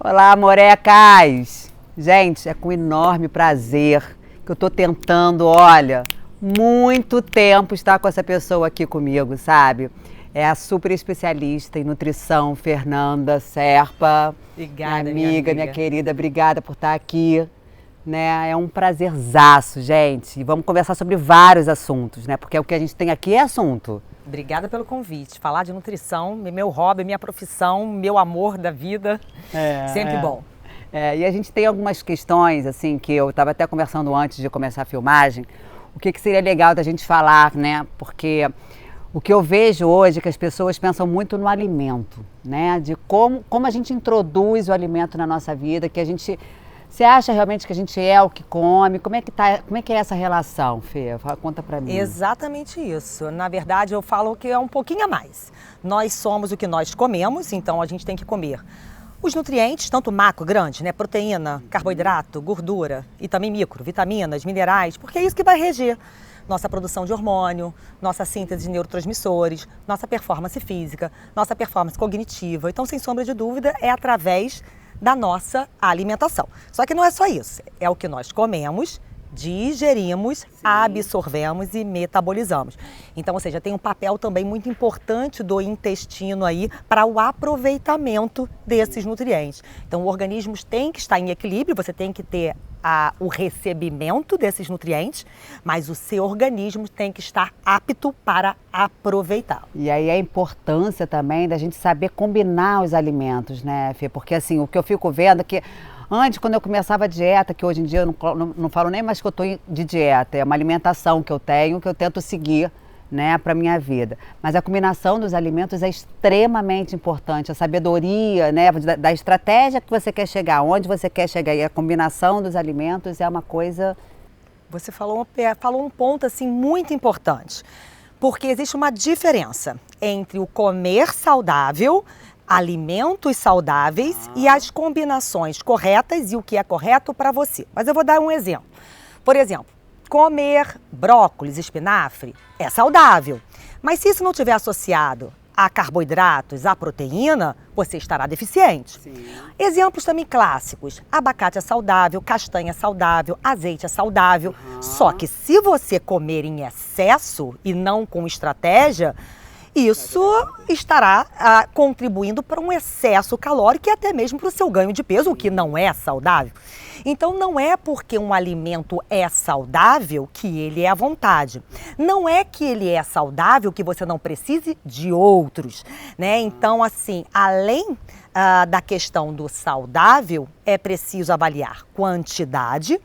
Olá, morecas! Gente, é com enorme prazer que eu tô tentando, olha, muito tempo estar com essa pessoa aqui comigo, sabe? É a super especialista em nutrição, Fernanda Serpa. Obrigada, minha amiga, minha querida, obrigada por estar aqui. Né? É um prazerzaço, gente. E vamos conversar sobre vários assuntos, né? Porque o que a gente tem aqui é assunto. Obrigada pelo convite. Falar de nutrição, meu hobby, minha profissão, meu amor da vida, sempre bom. E a gente tem algumas questões, assim, que eu estava até conversando antes de começar a filmagem, o que seria legal da gente falar, né? Porque o que eu vejo hoje é que as pessoas pensam muito no alimento, né? De como a gente introduz o alimento na nossa vida, que a gente... Você acha realmente que a gente é o que come? Como é que é essa relação, Fê? Conta pra mim. Exatamente isso. Na verdade, eu falo que é um pouquinho a mais. Nós somos o que nós comemos, então a gente tem que comer os nutrientes, tanto macro, grande, né? Proteína, carboidrato, gordura e também micro, vitaminas, minerais, porque é isso que vai reger nossa produção de hormônio, nossa síntese de neurotransmissores, nossa performance física, nossa performance cognitiva. Então, sem sombra de dúvida, é através da nossa alimentação. Só que não é só isso, é o que nós comemos, digerimos, absorvemos e metabolizamos. Então, ou seja, tem um papel também muito importante do intestino aí para o aproveitamento desses nutrientes. Então, o organismo tem que estar em equilíbrio, você tem que ter o recebimento desses nutrientes, mas o seu organismo tem que estar apto para aproveitar. E aí a importância também da gente saber combinar os alimentos, né, Fê? Porque assim, o que eu fico vendo é que antes, quando eu começava a dieta, que hoje em dia eu não falo nem mais que eu estou de dieta, é uma alimentação que eu tenho, que eu tento seguir, né, para minha vida. Mas a combinação dos alimentos é extremamente importante, a sabedoria, né, da estratégia que você quer chegar, onde você quer chegar, e a combinação dos alimentos é uma coisa... Você falou um ponto assim muito importante, porque existe uma diferença entre o comer saudável, alimentos saudáveis e as combinações corretas e o que é correto para você. Mas eu vou dar um exemplo. Por exemplo, comer brócolis, espinafre é saudável, mas se isso não estiver associado a carboidratos, a proteína, você estará deficiente. Sim. Exemplos também clássicos: abacate é saudável, castanha é saudável, azeite é saudável. Só que se você comer em excesso e não com estratégia, isso estará contribuindo para um excesso calórico e até mesmo para o seu ganho de peso, o que não é saudável. Então, não é porque um alimento é saudável que ele é à vontade. Não é que ele é saudável que você não precise de outros, né? Então, assim, além da questão do saudável, é preciso avaliar quantidade,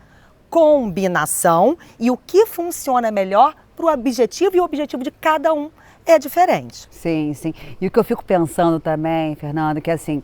combinação e o que funciona melhor para o objetivo, e o objetivo de cada um é diferente. Sim, sim. E o que eu fico pensando também, Fernanda, que assim,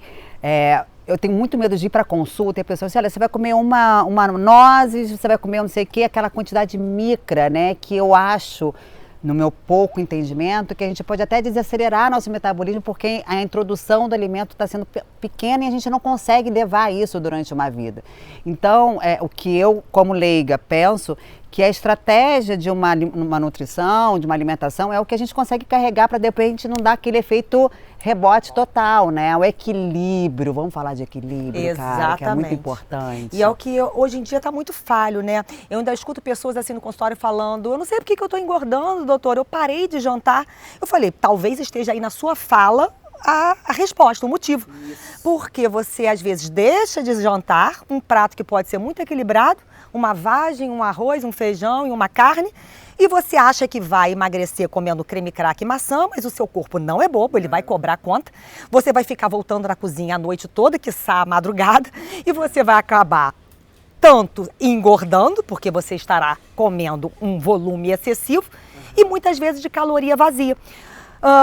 eu tenho muito medo de ir para consulta e a pessoa diz, olha, você vai comer uma nozes, você vai comer não sei o quê, aquela quantidade micra, né, que eu acho, no meu pouco entendimento, que a gente pode até desacelerar nosso metabolismo porque a introdução do alimento está sendo pequena e a gente não consegue levar isso durante uma vida. Então, o que eu, como leiga, penso que a estratégia de uma nutrição, de uma alimentação, é o que a gente consegue carregar para depois a gente não dar aquele efeito rebote total, né? O equilíbrio, vamos falar de equilíbrio, exatamente, cara, que é muito importante. E é o que hoje em dia está muito falho, né? Eu ainda escuto pessoas assim no consultório falando, eu não sei por que eu estou engordando, doutor, eu parei de jantar. Eu falei, talvez esteja aí na sua fala a resposta, o motivo. Isso. Porque você às vezes deixa de jantar um prato que pode ser muito equilibrado, uma vagem, um arroz, um feijão e uma carne, e você acha que vai emagrecer comendo creme crack e maçã, mas o seu corpo não é bobo, ele vai cobrar conta. Você vai ficar voltando na cozinha a noite toda, quiçá à madrugada, e você vai acabar tanto engordando, porque você estará comendo um volume excessivo, e muitas vezes de caloria vazia.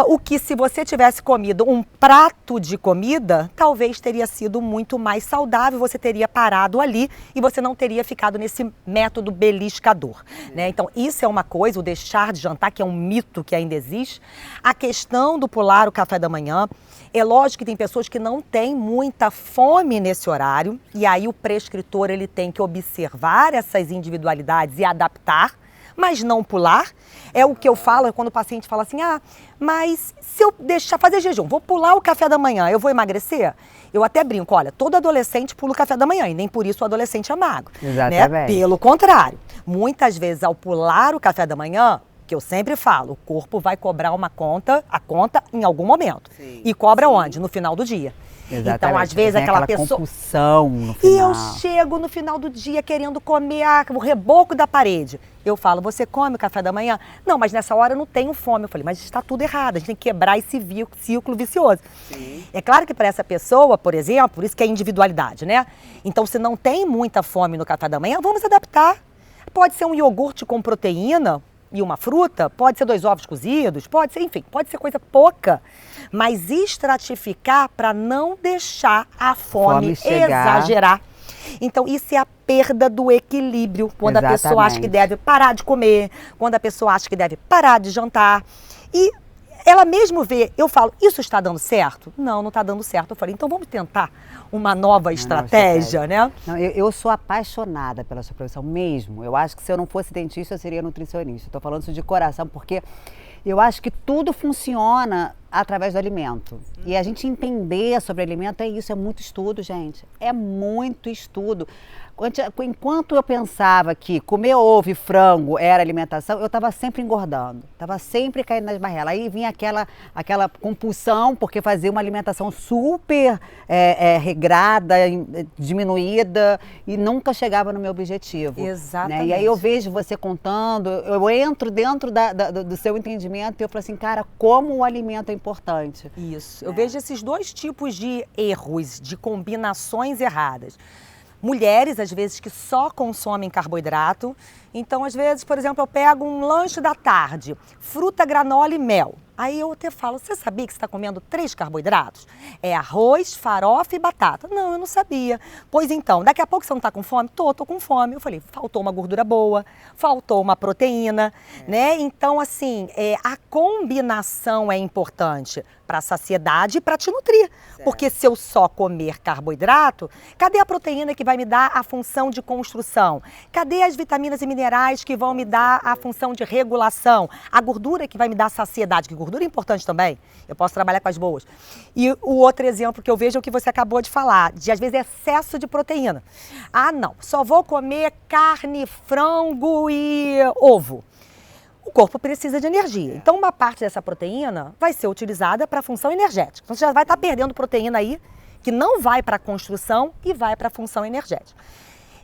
O que se você tivesse comido um prato de comida, talvez teria sido muito mais saudável, você teria parado ali e você não teria ficado nesse método beliscador, né? Então, isso é uma coisa, o deixar de jantar, que é um mito que ainda existe. A questão do pular o café da manhã, é lógico que tem pessoas que não têm muita fome nesse horário, e aí o prescritor ele tem que observar essas individualidades e adaptar. mas não pular. É o que eu falo quando o paciente fala assim, mas se eu deixar fazer jejum, vou pular o café da manhã, eu vou emagrecer? Eu até brinco, olha, todo adolescente pula o café da manhã e nem por isso o adolescente é magro. Exatamente. Né? Pelo contrário, muitas vezes ao pular o café da manhã, que eu sempre falo, o corpo vai cobrar a conta em algum momento. Sim, e cobra onde? No final do dia. Exatamente. Então, às vezes, aquela pessoa... compulsão no final. E eu chego no final do dia querendo comer o reboco da parede. Eu falo, você come o café da manhã? Não, mas nessa hora eu não tenho fome. Eu falei, mas está tudo errado, a gente tem que quebrar esse ciclo vicioso. Sim. É claro que para essa pessoa, por exemplo, por isso que é individualidade, né? Então, se não tem muita fome no café da manhã, vamos adaptar. Pode ser um iogurte com proteína e uma fruta, pode ser 2 ovos cozidos, pode ser, enfim, pode ser coisa pouca, mas estratificar para não deixar a fome exagerar. Então, isso é a perda do equilíbrio, quando a pessoa acha que deve parar de comer, quando a pessoa acha que deve parar de jantar. E ela mesmo vê, eu falo, isso está dando certo? Não, não está dando certo. Eu falei, então vamos tentar uma nova estratégia, né? Não, eu sou apaixonada pela sua profissão mesmo. Eu acho que se eu não fosse dentista, eu seria nutricionista. Estou falando isso de coração, porque eu acho que tudo funciona através do alimento. E a gente entender sobre alimento é isso, é muito estudo, gente. É muito estudo. Enquanto eu pensava que comer ovo e frango era alimentação, eu estava sempre engordando, estava sempre caindo nas barrelas. Aí vinha aquela compulsão, porque fazia uma alimentação super regrada, diminuída, e nunca chegava no meu objetivo. Exatamente. Né? E aí eu vejo você contando, eu entro dentro do seu entendimento e eu falo assim, cara, como o alimento é importante. Isso, eu vejo esses 2 tipos de erros, de combinações erradas. Mulheres, às vezes, que só consomem carboidrato. Então, às vezes, por exemplo, eu pego um lanche da tarde, fruta, granola e mel. Aí eu até falo, você sabia que você está comendo 3 carboidratos? É arroz, farofa e batata. Não, eu não sabia. Pois então, daqui a pouco você não está com fome? Tô com fome. Eu falei, faltou uma gordura boa, faltou uma proteína, né? Então, assim, a combinação é importante para a saciedade e para te nutrir. Certo. Porque se eu só comer carboidrato, cadê a proteína que vai me dar a função de construção? Cadê as vitaminas e minerais que vão me dar a função de regulação? A gordura que vai me dar saciedade, que gordura é importante também. Eu posso trabalhar com as boas. E o outro exemplo que eu vejo é o que você acabou de falar, de às vezes excesso de proteína. Ah, não, só vou comer carne, frango e ovo. O corpo precisa de energia. Então, uma parte dessa proteína vai ser utilizada para a função energética. Então, você já vai estar perdendo proteína aí, que não vai para a construção e vai para a função energética.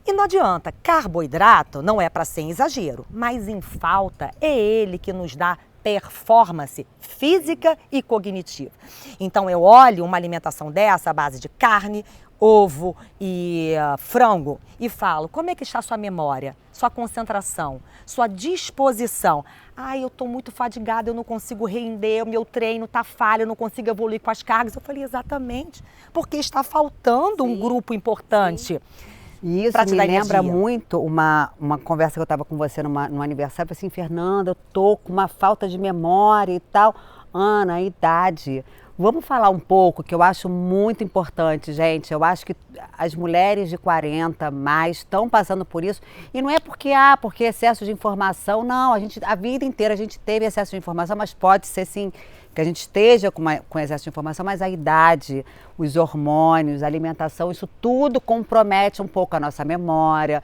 E não adianta, carboidrato não é para ser em exagero, mas em falta é ele que nos dá performance física e cognitiva. Então eu olho uma alimentação dessa à base de carne, ovo e frango e falo, como é que está a sua memória, sua concentração, sua disposição? Ai, eu estou muito fadigada, eu não consigo render, o meu treino está falho, eu não consigo evoluir com as cargas. Eu falei, exatamente, porque está faltando um grupo importante. E isso me lembra muito uma conversa que eu estava com você no aniversário. Eu falei assim, Fernanda, eu tô com uma falta de memória e tal. Ana, a idade. Vamos falar um pouco, que eu acho muito importante, gente. Eu acho que as mulheres de 40 mais estão passando por isso. E não é porque excesso de informação. Não, a vida inteira a gente teve excesso de informação, mas pode ser sim que a gente esteja com excesso de informação, mas a idade, os hormônios, a alimentação, isso tudo compromete um pouco a nossa memória,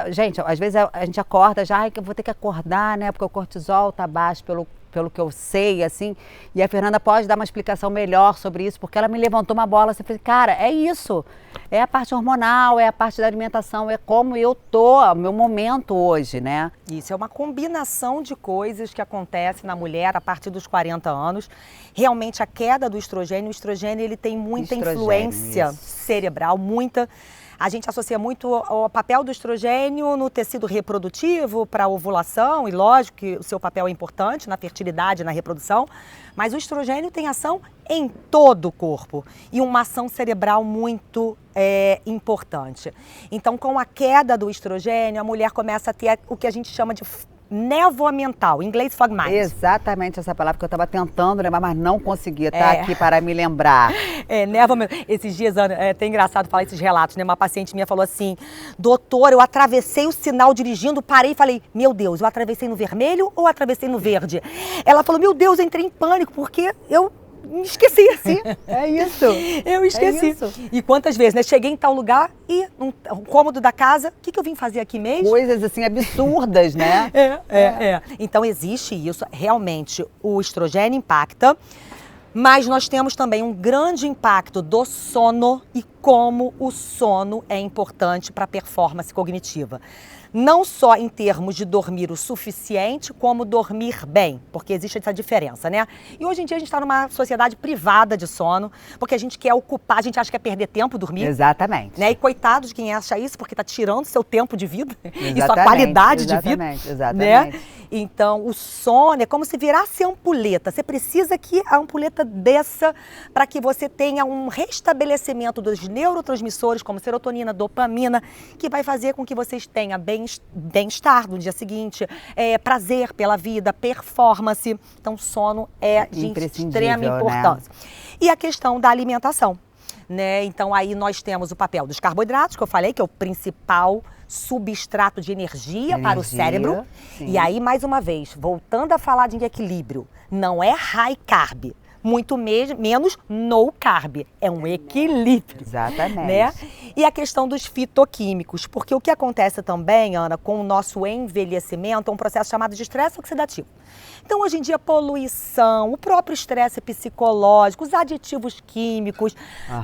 Gente, às vezes a gente acorda já, que eu vou ter que acordar, né, porque o cortisol tá baixo pelo que eu sei, assim, e a Fernanda pode dar uma explicação melhor sobre isso, porque ela me levantou uma bola, assim, falei, cara, é isso, é a parte hormonal, é a parte da alimentação, é como eu tô, o meu momento hoje, né? Isso, é uma combinação de coisas que acontece na mulher a partir dos 40 anos. Realmente a queda do estrogênio, o estrogênio ele tem muita influência cerebral, muita. A gente associa muito o papel do estrogênio no tecido reprodutivo para a ovulação, e lógico que o seu papel é importante na fertilidade e na reprodução, mas o estrogênio tem ação em todo o corpo e uma ação cerebral muito importante. Então, com a queda do estrogênio, a mulher começa a ter o que a gente chama de névoa mental, em inglês fog mind. Exatamente essa palavra que eu estava tentando lembrar, mas não conseguia estar aqui para me lembrar. Névoa mental. Esses dias, Ana, é até engraçado falar esses relatos, né? Uma paciente minha falou assim, doutor, eu atravessei o sinal dirigindo, parei e falei, meu Deus, eu atravessei no vermelho ou atravessei no verde? Ela falou, meu Deus, eu entrei em pânico, porque eu me esqueci, assim. É isso. Eu esqueci. É isso. E quantas vezes, né? Cheguei em tal lugar e no cômodo da casa, o que eu vim fazer aqui mesmo? Coisas assim absurdas, né? Então existe isso, realmente o estrogênio impacta, mas nós temos também um grande impacto do sono e como o sono é importante para a performance cognitiva. Não só em termos de dormir o suficiente, como dormir bem, porque existe essa diferença, né? E hoje em dia a gente está numa sociedade privada de sono, porque a gente quer ocupar, a gente acha que é perder tempo dormir. Exatamente. Né? E coitado de quem acha isso, porque está tirando seu tempo de vida e sua qualidade de vida. Exatamente. Né? Então, o sono é como se virasse ampulheta. Você precisa que a ampulheta desça para que você tenha um restabelecimento dos neurotransmissores, como serotonina, dopamina, que vai fazer com que vocês tenham bem-estar no dia seguinte, prazer pela vida, performance. Então, sono é de extrema importância. Né? E a questão da alimentação. Né? Então, aí nós temos o papel dos carboidratos, que eu falei, que é o principal substrato de energia para o cérebro. Sim. E aí, mais uma vez, voltando a falar de equilíbrio, não é high carb, muito menos no carb, é um equilíbrio. Exatamente. Né? E a questão dos fitoquímicos, porque o que acontece também, Ana, com o nosso envelhecimento é um processo chamado de estresse oxidativo. Então, hoje em dia, a poluição, o próprio estresse psicológico, os aditivos químicos,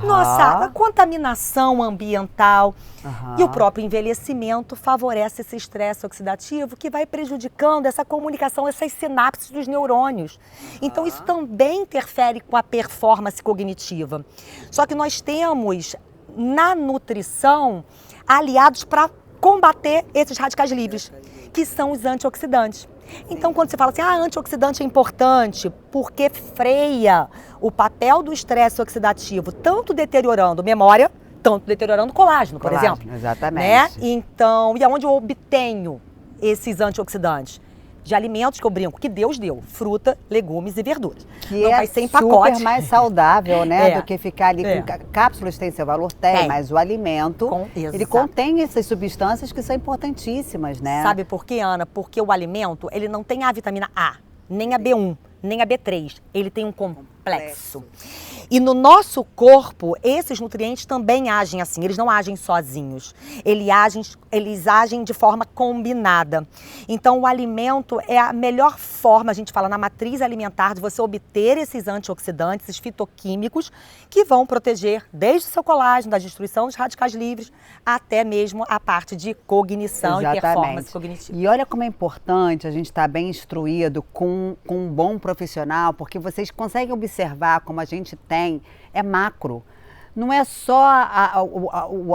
nossa, a contaminação ambiental e o próprio envelhecimento favorece esse estresse oxidativo que vai prejudicando essa comunicação, essas sinapses dos neurônios. Então, isso também interfere com a performance cognitiva. Só que nós temos, na nutrição, aliados para combater esses radicais livres, que são os antioxidantes. Então, quando você fala assim, antioxidante é importante porque freia o papel do estresse oxidativo, tanto deteriorando memória, tanto deteriorando colágeno, por exemplo. Exatamente. Né? Então, e aonde eu obtenho esses antioxidantes? De alimentos que eu brinco, que Deus deu, fruta, legumes e verduras. Que não vai ser em pacote. Super mais saudável, né, do que ficar ali com cápsulas, tem seu valor, mas o alimento, ele contém essas substâncias que são importantíssimas, né? Sabe por quê, Ana? Porque o alimento, ele não tem a vitamina A, nem a B1, nem a B3, ele tem um complexo. E no nosso corpo, esses nutrientes também agem assim, eles não agem sozinhos, eles agem de forma combinada. Então, o alimento é a melhor forma, a gente fala na matriz alimentar, de você obter esses antioxidantes, esses fitoquímicos, que vão proteger desde o seu colágeno, da destruição dos radicais livres, até mesmo a parte de cognição e performance cognitiva. E olha como é importante a gente estar bem instruído com um bom profissional, porque vocês conseguem observar como a gente tem, é macro. Não é só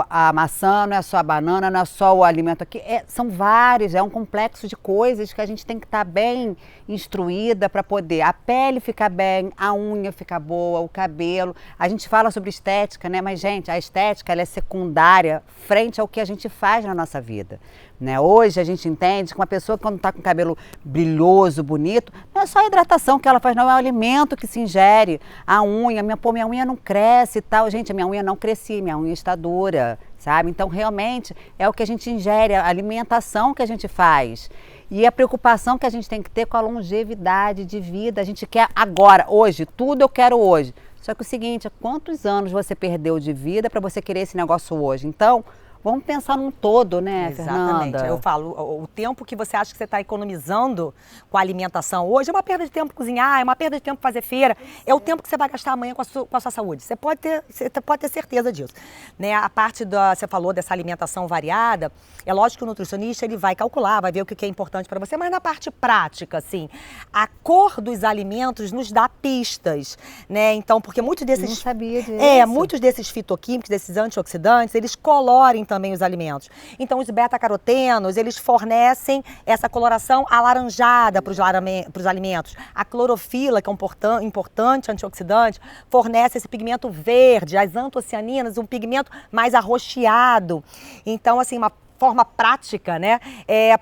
a maçã, não é só a banana, não é só o alimento aqui. São vários, é um complexo de coisas que a gente tem que estar bem instruída para poder a pele ficar bem, a unha ficar boa, o cabelo. A gente fala sobre estética, né? Mas, gente, a estética ela é secundária frente ao que a gente faz na nossa vida. Né? Hoje a gente entende que uma pessoa quando está com o cabelo brilhoso, bonito, não é só a hidratação que ela faz, não, é o alimento que se ingere. A unha, minha unha não cresce e tal. Gente, a minha unha não crescia, minha unha está dura, sabe? Então, realmente, é o que a gente ingere, a alimentação que a gente faz. E a preocupação que a gente tem que ter com a longevidade de vida. A gente quer agora, hoje, tudo eu quero hoje. Só que o seguinte, quantos anos você perdeu de vida para você querer esse negócio hoje? Então, vamos pensar num todo, né, Exatamente. Fernanda? Eu falo, o tempo que você acha que você está economizando com a alimentação hoje é uma perda de tempo cozinhar, é uma perda de tempo fazer feira, é o tempo que você vai gastar amanhã com a sua saúde. Você pode ter certeza disso. Né? A parte você falou dessa alimentação variada, é lógico que o nutricionista ele vai calcular, vai ver o que é importante para você, mas na parte prática, assim, a cor dos alimentos nos dá pistas, né? Então, porque muitos desses... Eu não sabia disso. Muitos desses fitoquímicos, desses antioxidantes, eles colorem também os alimentos. Então, os beta-carotenos, eles fornecem essa coloração alaranjada para os alimentos. A clorofila, que é um importante antioxidante, fornece esse pigmento verde. As antocianinas, um pigmento mais arroxeado. Então, assim, uma forma prática, né?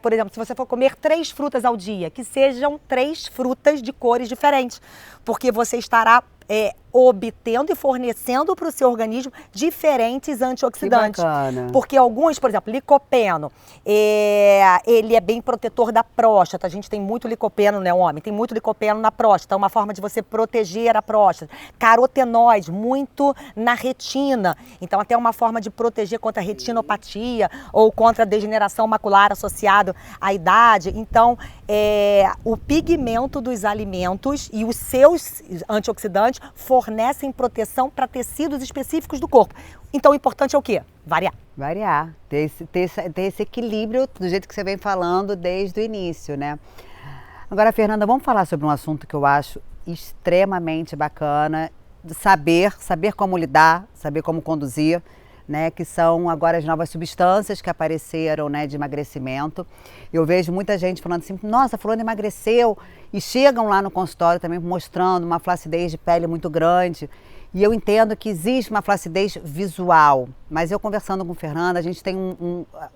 Por exemplo, se você for comer 3 frutas ao dia, que sejam 3 frutas de cores diferentes, porque você estará obtendo e fornecendo para o seu organismo diferentes antioxidantes. Que bacana. Porque alguns, por exemplo, licopeno, ele é bem protetor da próstata. A gente tem muito licopeno, né, homem? Tem muito licopeno na próstata, é uma forma de você proteger a próstata. Carotenoides, muito na retina. Então, até uma forma de proteger contra a retinopatia ou contra a degeneração macular associado à idade. Então, o pigmento dos alimentos e os seus antioxidantes fornecem proteção para tecidos específicos do corpo. Então, o importante é o quê? Variar. Variar, ter esse equilíbrio do jeito que você vem falando desde o início, né? Agora, Fernanda, vamos falar sobre um assunto que eu acho extremamente bacana, saber como lidar, saber como conduzir, né, que são agora as novas substâncias que apareceram, né, de emagrecimento. Eu vejo muita gente falando assim, nossa, fulano emagreceu, e chegam lá no consultório também mostrando uma flacidez de pele muito grande. E eu entendo que existe uma flacidez visual, mas eu conversando com Fernanda, a gente tem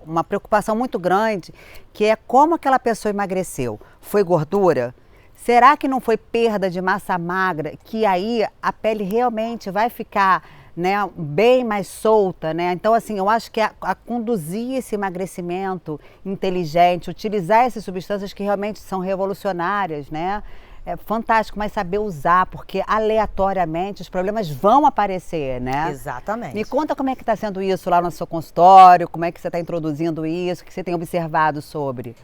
uma preocupação muito grande, que é como aquela pessoa emagreceu. Foi gordura? Será que não foi perda de massa magra, que aí a pele realmente vai ficar, né, bem mais solta, né? Então, assim, eu acho que a conduzir esse emagrecimento inteligente, utilizar essas substâncias que realmente são revolucionárias, né? É fantástico, mas saber usar, porque aleatoriamente os problemas vão aparecer, né? Exatamente. Me conta como é que está sendo isso lá no seu consultório, como é que você está introduzindo isso, o que você tem observado sobre?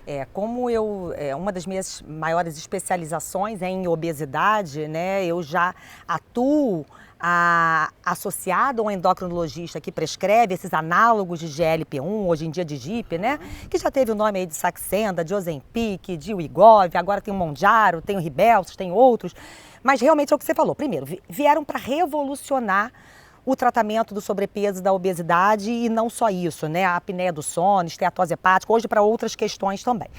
Uma das minhas maiores especializações é em obesidade, né? Eu já atuo associado a um endocrinologista que prescreve esses análogos de GLP-1, hoje em dia de GIP, né? Que já teve o nome aí de Saxenda, de Ozempic, de Wegovy, agora tem o Mounjaro, tem o Rybelsus, tem outros. Mas realmente é o que você falou. Primeiro, vieram para revolucionar o tratamento do sobrepeso e da obesidade e não só isso, né? A apneia do sono, esteatose hepática, hoje para outras questões também.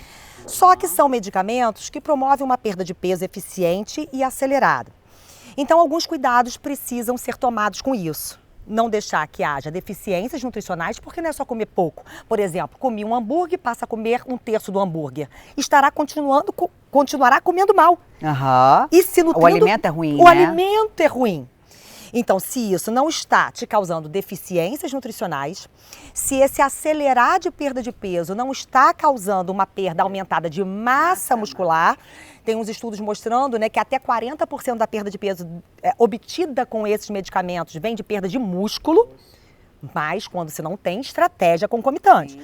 Só que são medicamentos que promovem uma perda de peso eficiente e acelerada. Então, alguns cuidados precisam ser tomados com isso. Não deixar que haja deficiências nutricionais, porque não é só comer pouco. Por exemplo, comi um hambúrguer, passa a comer 1/3 do hambúrguer. Continuará comendo mal. Aham. E se nutrindo, o alimento é ruim, O né? alimento é ruim. Então, se isso não está te causando deficiências nutricionais, se esse acelerar de perda de peso não está causando uma perda aumentada de massa muscular, tem uns estudos mostrando, né, que até 40% da perda de peso obtida com esses medicamentos vem de perda de músculo, mas quando você não tem estratégia concomitante.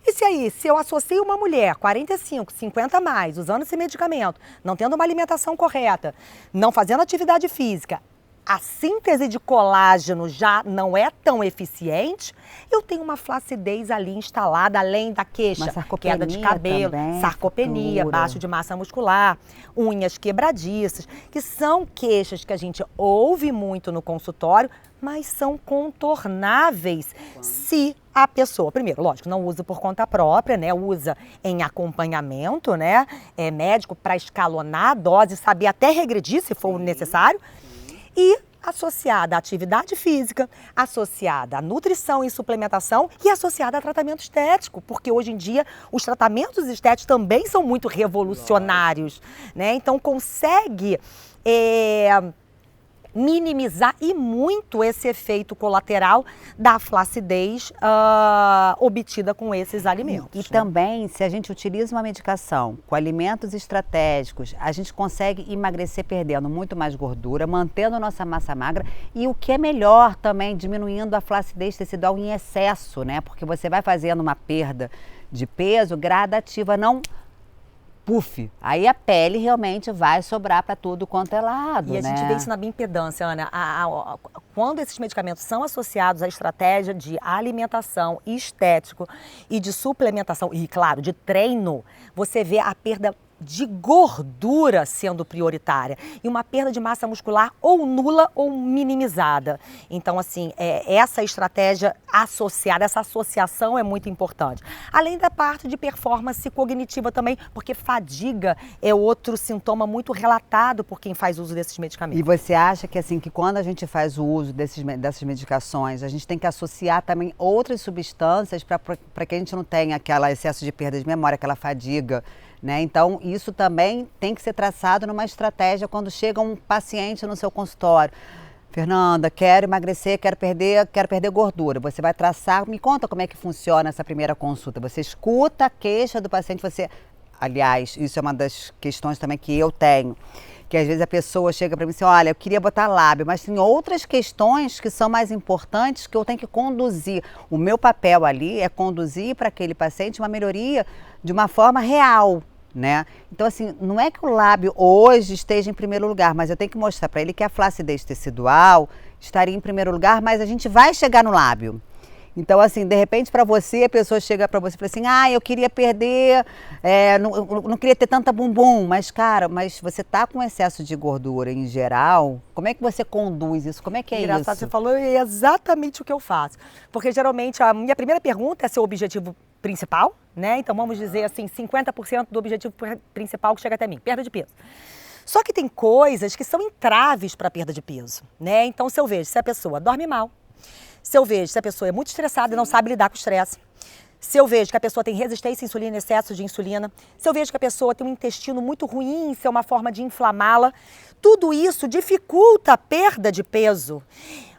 E se eu associo uma mulher, 45, 50 a mais, usando esse medicamento, não tendo uma alimentação correta, não fazendo atividade física, a síntese de colágeno já não é tão eficiente, eu tenho uma flacidez ali instalada, além da queixa, queda de cabelo, também, sarcopenia, futura. baixo de massa muscular, unhas quebradiças, que são queixas que a gente ouve muito no consultório, mas são contornáveis se a pessoa, primeiro, lógico, não usa por conta própria, né? Usa em acompanhamento, né? Médico para escalonar a dose, saber até regredir se for necessário. E associada à atividade física, associada à nutrição e suplementação e associada a tratamento estético, porque hoje em dia os tratamentos estéticos também são muito revolucionários, né? Então consegue minimizar e muito esse efeito colateral da flacidez obtida com esses alimentos. E também, se a gente utiliza uma medicação com alimentos estratégicos, a gente consegue emagrecer perdendo muito mais gordura, mantendo nossa massa magra e o que é melhor também, diminuindo a flacidez tecidual em excesso, né? Porque você vai fazendo uma perda de peso gradativa, não puff. Aí a pele realmente vai sobrar para tudo quanto é lado, E a né? gente vê isso na bioimpedância, Ana. Quando esses medicamentos são associados à estratégia de alimentação, estético e de suplementação, e claro, de treino, você vê a perda de gordura sendo prioritária e uma perda de massa muscular ou nula ou minimizada. Então, assim, essa estratégia associada, essa associação é muito importante. Além da parte de performance cognitiva também, porque fadiga é outro sintoma muito relatado por quem faz uso desses medicamentos. E você acha que, assim, que quando a gente faz o uso dessas medicações, a gente tem que associar também outras substâncias para que a gente não tenha aquele excesso de perda de memória, aquela fadiga, né? Então, isso também tem que ser traçado numa estratégia quando chega um paciente no seu consultório. Fernanda, quero emagrecer, quero perder gordura. Você vai traçar, me conta como é que funciona essa primeira consulta. Você escuta a queixa do paciente, aliás, isso é uma das questões também que eu tenho, que às vezes a pessoa chega para mim e diz, olha, eu queria botar lábio, mas tem outras questões que são mais importantes que eu tenho que conduzir. O meu papel ali é conduzir para aquele paciente uma melhoria de uma forma real, né? Então, assim, não é que o lábio hoje esteja em primeiro lugar, mas eu tenho que mostrar para ele que a flacidez tecidual estaria em primeiro lugar, mas a gente vai chegar no lábio. Então, assim, de repente, para você, a pessoa chega para você e fala assim, eu queria perder, não queria ter tanta bumbum, mas, cara, mas você tá com excesso de gordura em geral, como é que você conduz isso? Como é que é Engraçado, isso? você falou exatamente o que eu faço. Porque, geralmente, a minha primeira pergunta é seu objetivo principal, né? Então, vamos dizer assim, 50% do objetivo principal que chega até mim, perda de peso. Só que tem coisas que são entraves para perda de peso, né? Então, se eu vejo se a pessoa dorme mal, se eu vejo se a pessoa é muito estressada e não sabe lidar com o estresse, se eu vejo que a pessoa tem resistência à insulina, excesso de insulina, se eu vejo que a pessoa tem um intestino muito ruim, se é uma forma de inflamá-la, tudo isso dificulta a perda de peso.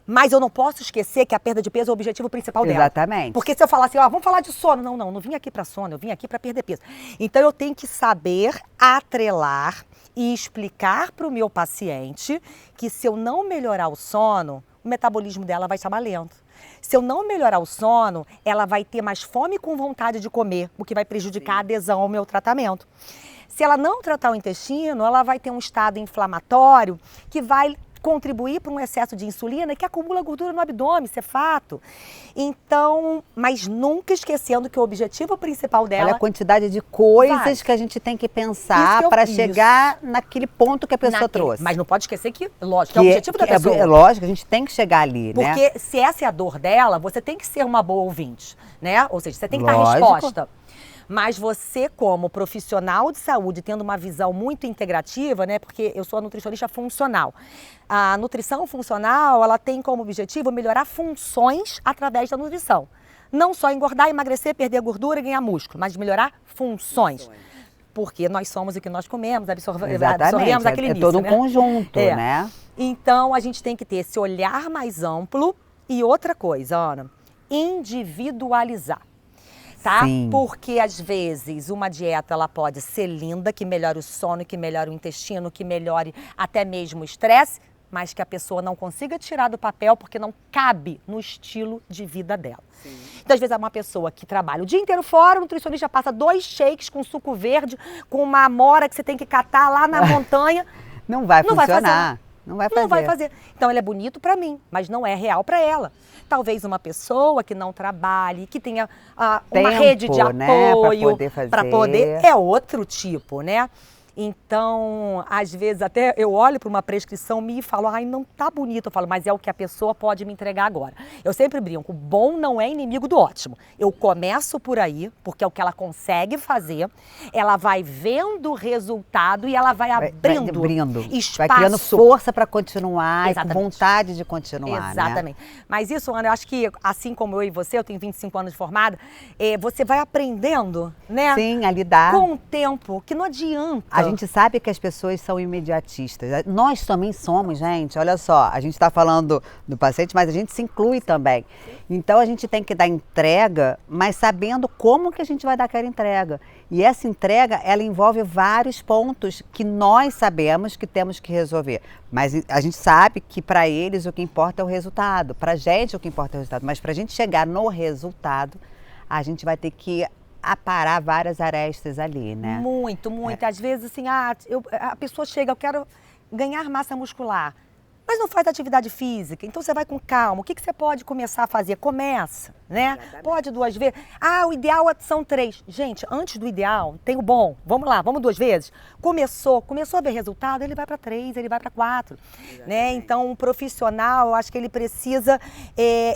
Mas eu não posso esquecer que a perda de peso é o objetivo principal dela. Exatamente. Porque se eu falar assim, vamos falar de sono. Não vim aqui para sono, eu vim aqui para perder peso. Então eu tenho que saber atrelar e explicar para o meu paciente que se eu não melhorar o sono, o metabolismo dela vai estar mais lento. Se eu não melhorar o sono, ela vai ter mais fome com vontade de comer, o que vai prejudicar a adesão ao meu tratamento. Se ela não tratar o intestino, ela vai ter um estado inflamatório que vai contribuir para um excesso de insulina que acumula gordura no abdômen, isso é fato. Então, mas nunca esquecendo que o objetivo principal dela... Olha a quantidade de coisas que a gente tem que pensar para chegar naquele ponto que a pessoa trouxe. Mas não pode esquecer que, lógico, é o objetivo da pessoa. É lógico, a gente tem que chegar ali, né? Porque se essa é a dor dela, você tem que ser uma boa ouvinte, né? Ou seja, você tem que dar resposta. Mas você, como profissional de saúde, tendo uma visão muito integrativa, né? Porque eu sou a nutricionista funcional. A nutrição funcional, ela tem como objetivo melhorar funções através da nutrição. Não só engordar, emagrecer, perder gordura e ganhar músculo, mas melhorar funções. Porque nós somos o que nós comemos, absorvemos aquele todo um conjunto, né? Então, a gente tem que ter esse olhar mais amplo. E outra coisa, Ana, individualizar. Tá? Sim. Porque às vezes uma dieta ela pode ser linda, que melhore o sono, que melhore o intestino, que melhore até mesmo o estresse, mas que a pessoa não consiga tirar do papel porque não cabe no estilo de vida dela. Sim. Então, às vezes, é uma pessoa que trabalha o dia inteiro fora, o nutricionista passa 2 shakes com suco verde, com uma amora que você tem que catar lá na montanha. Não vai funcionar. Não vai fazer. Então, ele é bonito para mim, mas não é real para ela. Talvez uma pessoa que não trabalhe, que tenha uma rede de apoio, né, para poder, é outro tipo, né? Então, às vezes até eu olho para uma prescrição e falo, não tá bonito. Eu falo, mas é o que a pessoa pode me entregar agora. Eu sempre brinco, bom não é inimigo do ótimo. Eu começo por aí, porque é o que ela consegue fazer. Ela vai vendo o resultado e ela vai abrindo espaço. Vai criando força para continuar, Exatamente. E com vontade de continuar, Exatamente. Né? Mas isso, Ana, eu acho que assim como eu e você, eu tenho 25 anos de formada, você vai aprendendo, né? Sim, a lidar. Com o tempo, que não adianta. A gente sabe que as pessoas são imediatistas. Nós também somos, gente. Olha só, a gente está falando do paciente, mas a gente se inclui também. Então, a gente tem que dar entrega, mas sabendo como que a gente vai dar aquela entrega. E essa entrega, ela envolve vários pontos que nós sabemos que temos que resolver. Mas a gente sabe que para eles o que importa é o resultado. Para a gente o que importa é o resultado. Mas para a gente chegar no resultado, a gente vai ter que aparar várias arestas ali, né? Muito. Às vezes, assim, a pessoa chega, eu quero ganhar massa muscular. mas não faz atividade física, então você vai com calma. O que você pode começar a fazer? Começa, né? Exatamente. Pode 2 vezes. Ah, o ideal são 3. Gente, antes do ideal, tem o bom. Vamos lá, vamos 2 vezes? Começou a ver resultado, ele vai para 3, ele vai para 4. Né? Então, um profissional, eu acho que ele precisa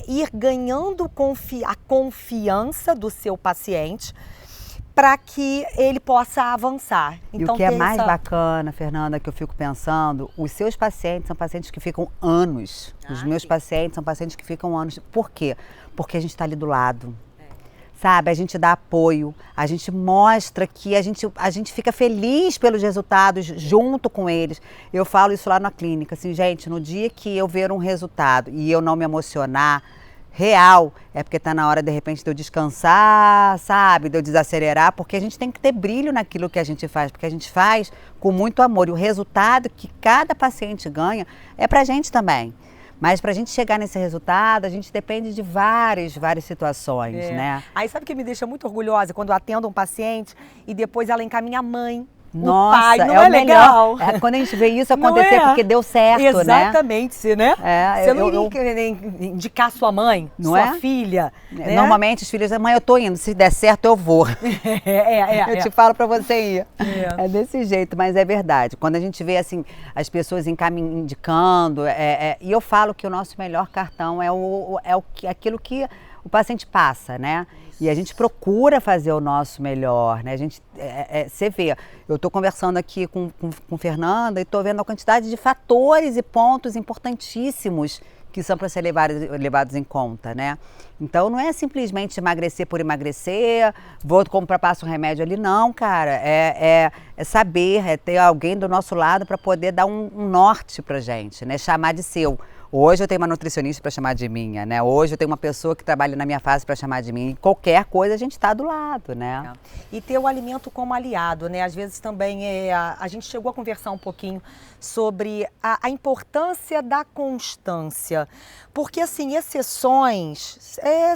ir ganhando a confiança do seu paciente para que ele possa avançar. Então, e o que é mais bacana, Fernanda, que eu fico pensando, os seus pacientes são pacientes que ficam anos. Os meus pacientes são pacientes que ficam anos. Por quê? Porque a gente está ali do lado. Sabe, a gente dá apoio, a gente mostra que a gente fica feliz pelos resultados junto com eles. Eu falo isso lá na clínica, assim, gente, no dia que eu ver um resultado e eu não me emocionar, real, é porque está na hora, de repente, de eu descansar, sabe, de eu desacelerar, porque a gente tem que ter brilho naquilo que a gente faz, porque a gente faz com muito amor. E o resultado que cada paciente ganha é pra gente também. Mas para a gente chegar nesse resultado, a gente depende de várias situações, né? Aí sabe o que me deixa muito orgulhosa? Quando eu atendo um paciente e depois ela encaminha a mãe. Nossa, o pai, não é legal? Quando a gente vê isso acontecer, porque deu certo, Exatamente, né? É, você não iria indicar sua mãe, sua filha. Né? Normalmente os filhos dizem, mãe, eu tô indo, se der certo eu vou. Eu te falo pra você ir. É desse jeito, mas é verdade. Quando a gente vê assim, as pessoas indicando, e eu falo que o nosso melhor cartão é aquilo que o paciente passa, né? E a gente procura fazer o nosso melhor, né? A gente, você vê, eu estou conversando aqui com Fernanda e estou vendo a quantidade de fatores e pontos importantíssimos que são para ser levados em conta, né? Então não é simplesmente emagrecer por emagrecer, vou comprar, passo um remédio ali, não, cara. É saber, é ter alguém do nosso lado para poder dar um norte pra gente, né? Chamar de seu. Hoje eu tenho uma nutricionista para chamar de minha, né? Hoje eu tenho uma pessoa que trabalha na minha fase para chamar de mim. E qualquer coisa a gente está do lado, né? E ter o alimento como aliado, né? Às vezes também a gente chegou a conversar um pouquinho sobre a importância da constância. Porque, assim, exceções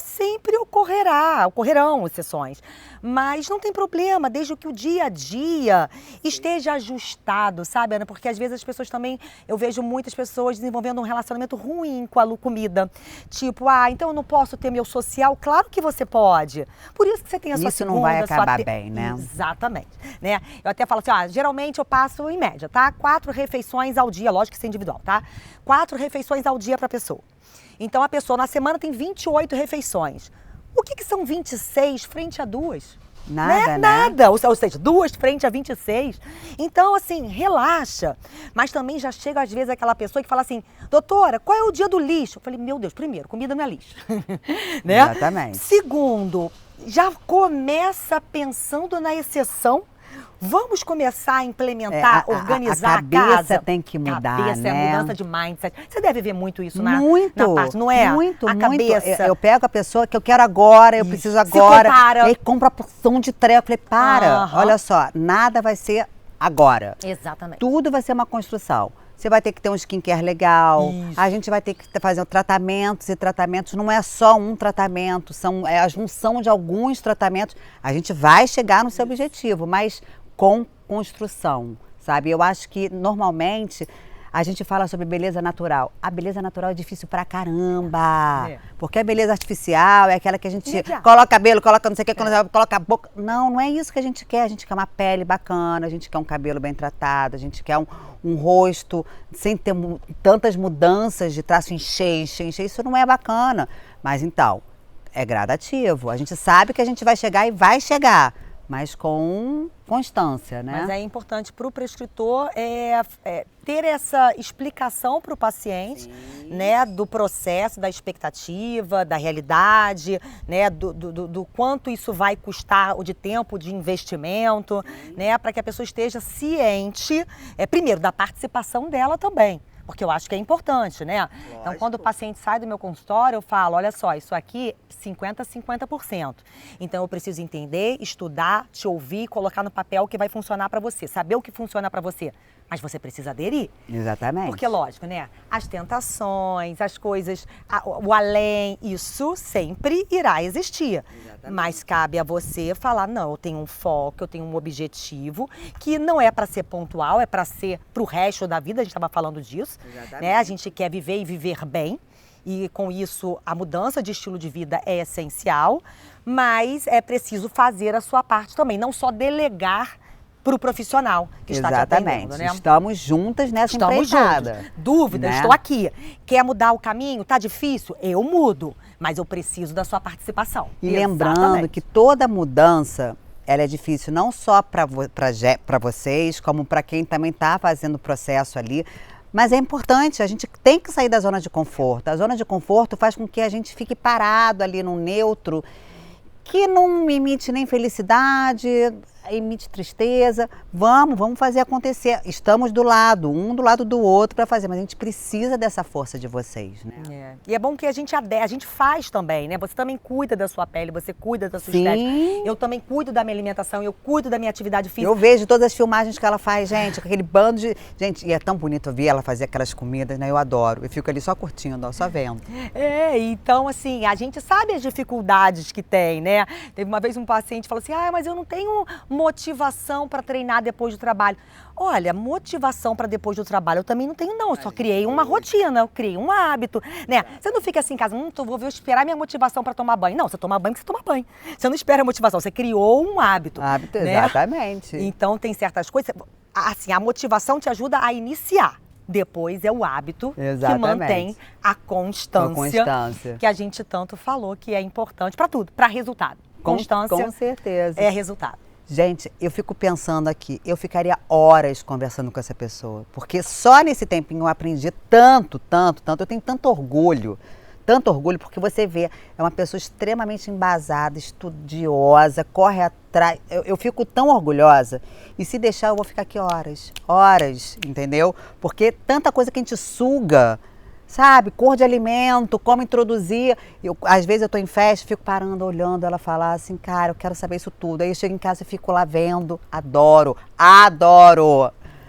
sempre ocorrerão exceções. Mas não tem problema, desde que o dia a dia esteja ajustado, sabe, Ana? Porque às vezes as pessoas também, eu vejo muitas pessoas desenvolvendo um relacionamento ruim com a comida. Tipo, então eu não posso ter meu social? Claro que você pode. Por isso que você tem a sua segunda, não vai acabar bem, né? Exatamente. Né? Eu até falo assim, geralmente eu passo em média, tá? 4 refeições ao dia, lógico que isso é individual, tá? 4 refeições ao dia pra pessoa. Então a pessoa na semana tem 28 refeições. O que são 26 frente a 2? Nada, né? Nada. Ou seja, 2 frente a 26. Então, assim, relaxa. Mas também já chega às vezes aquela pessoa que fala assim, doutora, qual é o dia do lixo? Eu falei, meu Deus, primeiro, comida não é lixo. Né? Exatamente. Segundo, já começa pensando na exceção. Vamos começar a implementar, organizar a casa. A cabeça tem que mudar, cabeça, né? É a mudança de mindset. Você deve ver muito isso na parte, não é? Muito. Cabeça. Eu pego a pessoa que eu quero agora, eu preciso agora. Se compara. E aí compra a porção de treco. Eu falei, olha só, nada vai ser agora. Exatamente. Tudo vai ser uma construção. Você vai ter que ter um skincare legal, a gente vai ter que fazer tratamentos, e tratamentos não é só um tratamento, é a junção de alguns tratamentos. A gente vai chegar no seu objetivo, mas com construção, sabe? Eu acho que normalmente a gente fala sobre beleza natural. A beleza natural é difícil pra caramba. Porque a beleza artificial é aquela que a gente coloca cabelo, coloca não sei o que, coloca a boca. Não é isso que a gente quer. A gente quer uma pele bacana, a gente quer um cabelo bem tratado, a gente quer um rosto sem ter tantas mudanças de traço, encher. Isso não é bacana. Mas então, é gradativo. A gente sabe que a gente vai chegar e vai chegar. Mas com constância, né? Mas é importante para o prescritor ter essa explicação para o paciente, né, do processo, da expectativa, da realidade, né, do quanto isso vai custar de tempo, de investimento, né, para que a pessoa esteja ciente, primeiro, da participação dela também. Porque eu acho que é importante, né? Lógico. Então, quando o paciente sai do meu consultório, eu falo, olha só, isso aqui 50%. Então, eu preciso entender, estudar, te ouvir, colocar no papel o que vai funcionar para você. Saber o que funciona para você. mas você precisa aderir. Exatamente. Porque, lógico, né? As tentações, as coisas, o além, isso sempre irá existir. Exatamente. Mas cabe a você falar, não, eu tenho um foco, eu tenho um objetivo, que não é para ser pontual, é para ser para o resto da vida, a gente estava falando disso. Exatamente. Né? A gente quer viver e viver bem. E com isso, a mudança de estilo de vida é essencial, mas é preciso fazer a sua parte também, não só delegar para o profissional que está te atendendo, né? Estamos juntas nessa empreitada. Juntos. Dúvida, né? Estou aqui. Quer mudar o caminho? Tá difícil? Eu mudo, mas eu preciso da sua participação. E lembrando que toda mudança, ela é difícil não só para vocês, como para quem também está fazendo o processo ali. Mas é importante, a gente tem que sair da zona de conforto. A zona de conforto faz com que a gente fique parado ali no neutro, que não emite nem felicidade, emite tristeza. Vamos fazer acontecer. Estamos um do lado do outro para fazer, mas a gente precisa dessa força de vocês, né? E é bom que a gente faz também, né? Você também cuida da sua pele, você cuida da sua estética. Eu também cuido da minha alimentação, eu cuido da minha atividade física. Eu vejo todas as filmagens que ela faz, gente, com aquele bando de... Gente, e é tão bonito ver ela fazer aquelas comidas, né? Eu adoro. Eu fico ali só curtindo, ó, só vendo. Então, assim, a gente sabe as dificuldades que tem, né? Teve uma vez um paciente que falou assim, mas eu não tenho motivação para treinar depois do trabalho. Olha, motivação para depois do trabalho eu também não tenho, não. Eu só criei uma rotina, eu criei um hábito, né? Você não fica assim em casa, vou esperar minha motivação para tomar banho. Não, você toma banho porque você toma banho. Você não espera a motivação, você criou um hábito. Né? Exatamente. Então, tem certas coisas, assim, a motivação te ajuda a iniciar. Depois é o hábito que mantém a constância que a gente tanto falou que é importante para tudo, para resultado. Constância com certeza. É resultado. Gente, eu fico pensando aqui, eu ficaria horas conversando com essa pessoa, porque só nesse tempinho eu aprendi tanto, eu tenho tanto orgulho, porque você vê, é uma pessoa extremamente embasada, estudiosa, corre atrás, eu fico tão orgulhosa, e se deixar eu vou ficar aqui horas, entendeu? Porque tanta coisa que a gente suga, sabe, cor de alimento, como introduzir. Às vezes eu estou em festa, fico parando, olhando ela falar assim, cara, eu quero saber isso tudo. Aí eu chego em casa e fico lá vendo, adoro.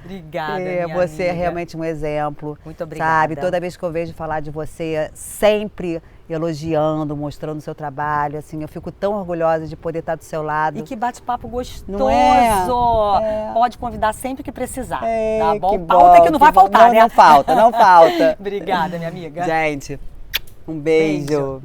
Obrigada, minha você amiga. É realmente um exemplo. Muito obrigada. Sabe, toda vez que eu vejo falar de você, sempre elogiando, mostrando o seu trabalho, assim, eu fico tão orgulhosa de poder estar do seu lado. E que bate-papo gostoso! Não é? Pode convidar sempre que precisar, tá bom? Que Pauta que não vai faltar, né? Não falta. Obrigada, minha amiga. Gente, um beijo.